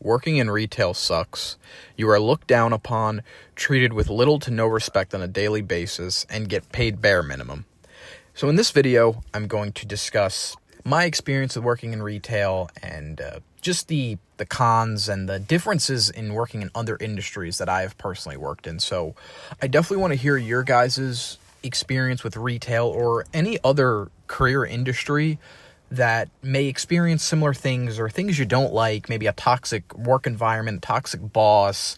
Working in retail sucks. You are looked down upon, treated with little to no respect on a daily basis, and get paid bare minimum. So in this video, I'm going to discuss my experience with working in retail and just the cons and the differences in working in other industries that I have personally worked in. So I definitely want to hear your guys' experience with retail or any other career industry that may experience similar things or things you don't like, maybe a toxic work environment, toxic boss,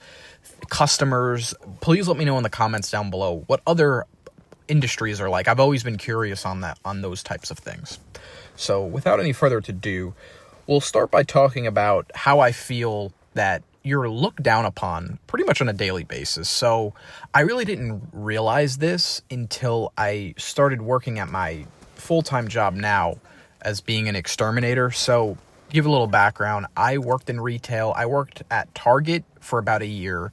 customers. Please let me know in the comments down below what other industries are like. I've always been curious on those types of things. So without any further ado, we'll start by talking about how I feel that you're looked down upon pretty much on a daily basis. So I really didn't realize this until I started working at my full-time job now as being an exterminator. So to give a little background, I worked in retail. I worked at Target for about a year.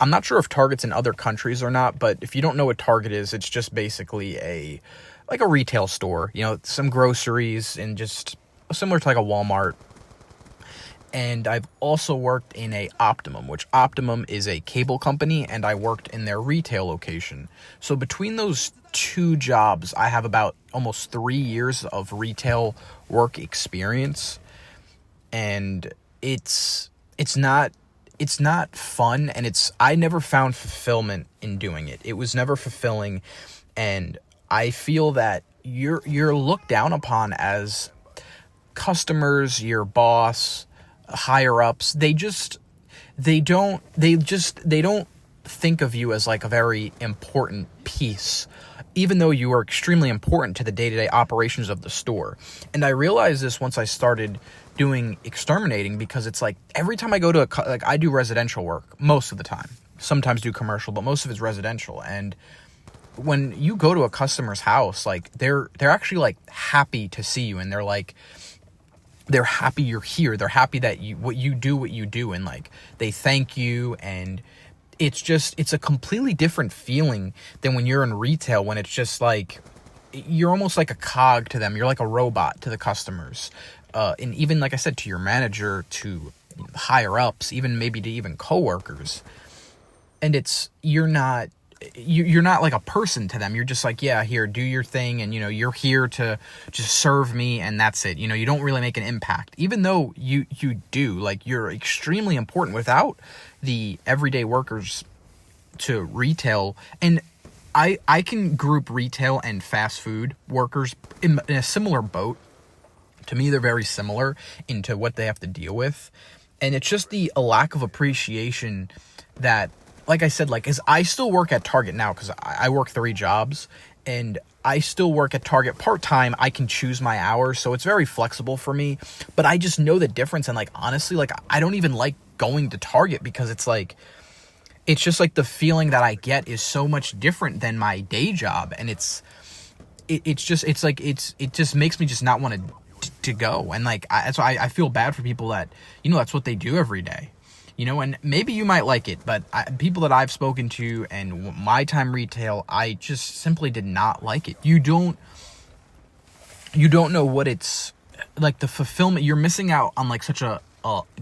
I'm not sure if Target's in other countries or not, but if you don't know what Target is, it's just basically a retail store, some groceries and just similar to like a Walmart. And I've also worked in a Optimum, which Optimum is a cable company, and I worked in their retail location. So between those two jobs, I have about almost 3 years of retail work experience, and it's not fun, and I never found fulfillment in doing it. It was never fulfilling, and I feel that you're looked down upon as customers, your boss, higher ups. They don't think of you as like a very important piece, even though you are extremely important to the day-to-day operations of the store. And I realized this once I started doing exterminating, because it's like every time I go to I do residential work most of the time, sometimes do commercial, but most of it's residential. And when you go to a customer's house, like they're actually like happy to see you, and they're happy you're here. They're happy that what you do, and like they thank you, and it's a completely different feeling than when you're in retail, when it's just like you're almost like a cog to them. You're like a robot to the customers. And even, like I said, to your manager, to higher ups, even maybe to even coworkers. And you're not like a person to them. You're just like, yeah, here, do your thing. And, you're here to just serve me, and that's it. You don't really make an impact, even though you do. Like, you're extremely important. Without the everyday workers to retail, and I can group retail and fast food workers in a similar boat. To me, they're very similar into what they have to deal with. And it's just a lack of appreciation that, like I said, as I still work at Target now, because I work 3 jobs, and I still work at Target part-time. I can choose my hours, so it's very flexible for me. But I just know the difference, and honestly, I don't even like going to Target, because it's just the feeling that I get is so much different than my day job, and it just makes me just not want to go. And that's why I feel bad for people that that's what they do every day. And maybe you might like it, but people that I've spoken to and my time retail, I just simply did not like it. You don't know what it's like, the fulfillment. You're missing out on such a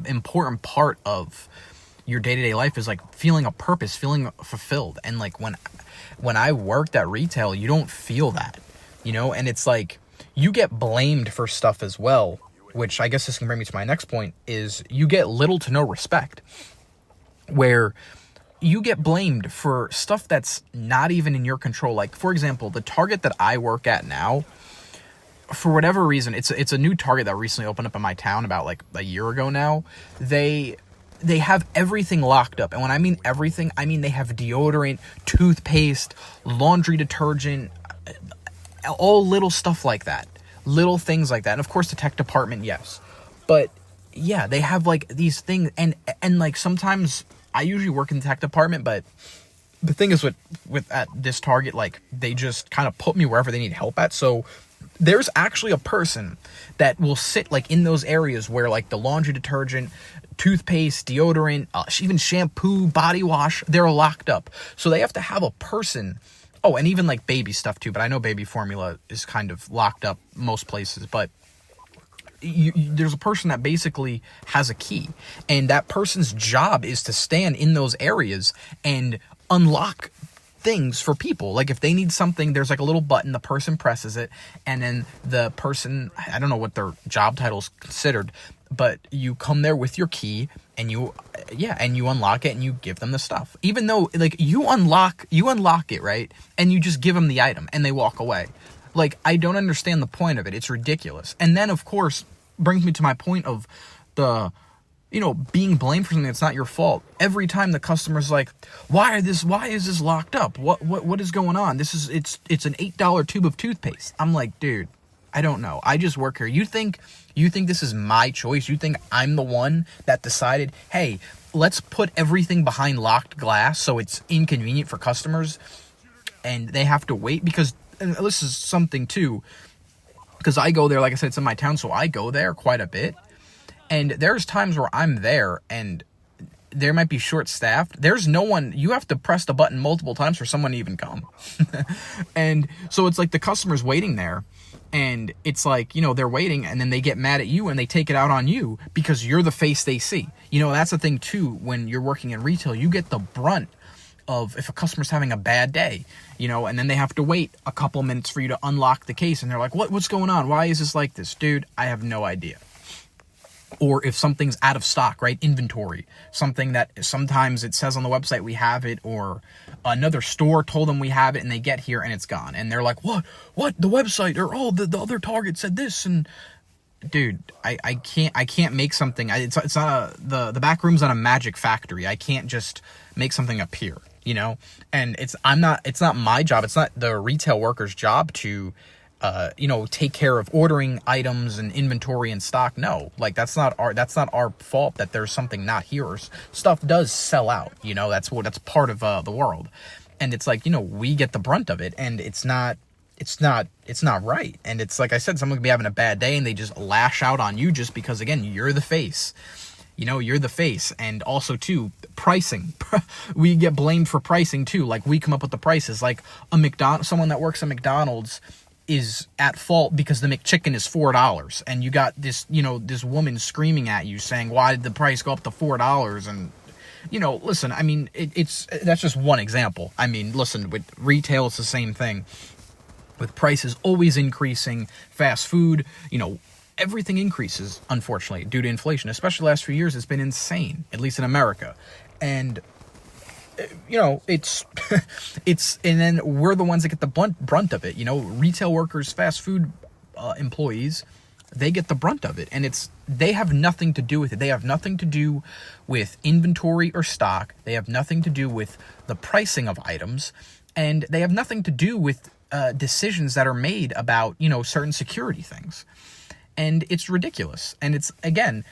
important part of your day-to-day life, is feeling a purpose, feeling fulfilled. And when I worked at retail, you don't feel that, and it's you get blamed for stuff as well, which I guess this can bring me to my next point, is you get little to no respect, where you get blamed for stuff that's not even in your control. For example, the Target that I work at now, for whatever reason, it's a new Target that recently opened up in my town about a year ago now. They have everything locked up. And when I mean everything, I mean they have deodorant, toothpaste, laundry detergent, all little stuff like that. Little things like that. And of course the tech department, yes. But yeah, they have these things, and sometimes I usually work in the tech department, but the thing is with at this Target, they just kind of put me wherever they need help at. So there's actually a person that will sit in those areas where the laundry detergent, toothpaste, deodorant, even shampoo, body wash, they're locked up. So they have to have a person. Oh, and even baby stuff too, but I know baby formula is kind of locked up most places. But there's a person that basically has a key, and that person's job is to stand in those areas and unlock things for people. Like if they need something, there's like a little button, the person presses it, and then the person, I don't know what their job title is considered, but you come there with your key and you unlock it and you give them the stuff. Even though like you unlock it, right? And you just give them the item and they walk away. Like, I don't understand the point of it. It's ridiculous. And then of course brings me to my point of the, being blamed for something that's not your fault. Every time the customer's like, why is this locked up? What is going on? It's an $8 tube of toothpaste. I'm like, dude, I don't know. I just work here. You think this is my choice? You think I'm the one that decided, hey, let's put everything behind locked glass so it's inconvenient for customers and they have to wait? Because, and this is something too, because I go there, like I said, it's in my town, so I go there quite a bit. And there's times where I'm there and there might be short-staffed. There's no one. You have to press the button multiple times for someone to even come. And so it's like the customer's waiting there. And it's like, they're waiting and then they get mad at you and they take it out on you because you're the face they see. That's the thing too, when you're working in retail, you get the brunt of if a customer's having a bad day, and then they have to wait a couple minutes for you to unlock the case. And they're like, what's going on? Why is this like this? Dude, I have no idea. Or if something's out of stock, right? Inventory. Something that sometimes it says on the website we have it, or another store told them we have it and they get here and it's gone. And they're like, what? The website, or the other Target said this. And dude, I can't make something. It's not the back room's not a magic factory. I can't just make something appear, and it's not my job. It's not the retail worker's job to take care of ordering items and inventory and stock. No, like that's not our fault that there's something not here. Or stuff does sell out, that's part of the world. And it's like, we get the brunt of it, and it's not right. And it's like I said, someone could be having a bad day and they just lash out on you just because, again, you're the face. You're the face. And also too, pricing. We get blamed for pricing too. Like we come up with the prices. Like someone that works at McDonald's is at fault because the McChicken is $4, and you got this, this woman screaming at you saying, why did the price go up to $4? And, listen, I mean, that's just one example. I mean, listen, with retail, it's the same thing. With prices always increasing, fast food, everything increases, unfortunately, due to inflation. Especially the last few years, it's been insane, at least in America. And it's and then we're the ones that get the brunt of it. Retail workers, fast food employees, they get the brunt of it, and they have nothing to do with it. They have nothing to do with inventory or stock. They have nothing to do with the pricing of items, and they have nothing to do with decisions that are made about certain security things. And it's ridiculous. And it's, again,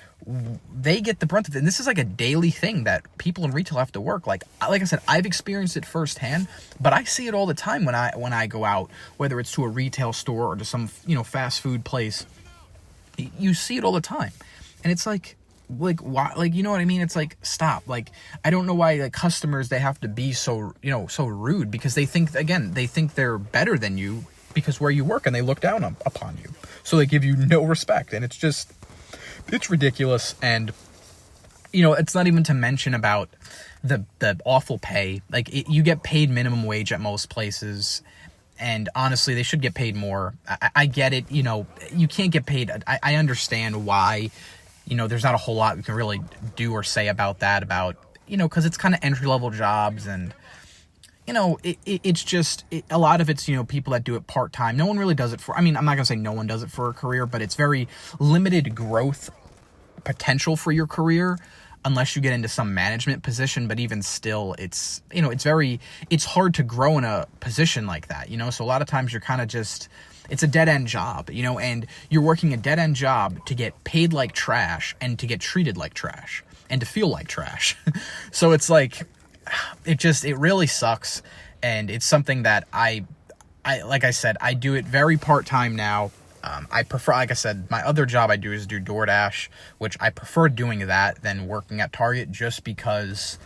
they get the brunt of it. And this is like a daily thing that people in retail have to work. Like I said, I've experienced it firsthand, but I see it all the time when I go out, whether it's to a retail store or to some, fast food place. You see it all the time. And it's like why, you know what I mean? It's like, stop. Like, I don't know why customers, they have to be so, so rude, because they think they're better than you because where you work, and they look down upon you. So they give you no respect, and it's ridiculous. And, it's not even to mention about the awful pay. Like, you get paid minimum wage at most places, and honestly, they should get paid more. I get it. You can't get paid. I understand why, there's not a whole lot we can really do or say about that, because it's kind of entry-level jobs, and, it's just, a lot of it's, people that do it part-time. No one really does it I'm not going to say no one does it for a career, but it's very limited growth potential for your career unless you get into some management position. But even still, it's, it's hard to grow in a position like that, So a lot of times you're kind of just, it's a dead-end job, and you're working a dead-end job to get paid like trash and to get treated like trash and to feel like trash. So it's like, it really sucks. And it's something that I like I said, I do it very part-time now. I prefer, like I said, my other job I do is do DoorDash, which I prefer doing that than working at Target, just because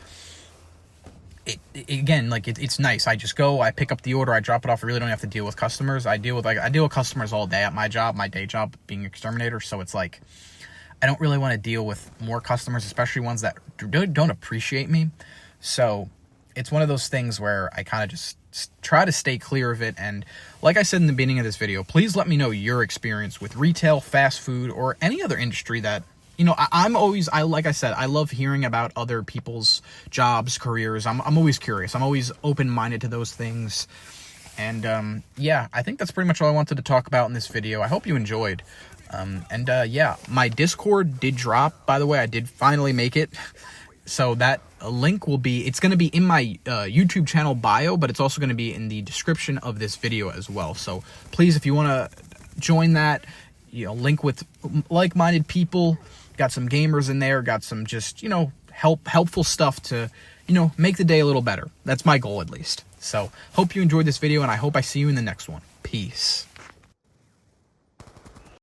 again, like it's nice. I just go, I pick up the order, I drop it off. I really don't have to deal with customers. I deal with customers all day at my job, my day job being an exterminator. So it's like I don't really want to deal with more customers, especially ones that don't appreciate me. So it's one of those things where I kind of just try to stay clear of it. And like I said in the beginning of this video, please let me know your experience with retail, fast food, or any other industry that, you know, like I said, I love hearing about other people's jobs, careers. I'm always curious. I'm always open-minded to those things. And yeah, I think that's pretty much all I wanted to talk about in this video. I hope you enjoyed. Yeah, my Discord did drop, by the way. I did finally make it. So that link it's going to be in my YouTube channel bio, but it's also going to be in the description of this video as well. So please, if you want to join that, you know, link with like-minded people, got some gamers in there, got some just, you know, helpful stuff to, you know, make the day a little better. That's my goal, at least. So hope you enjoyed this video, and I hope I see you in the next one. Peace.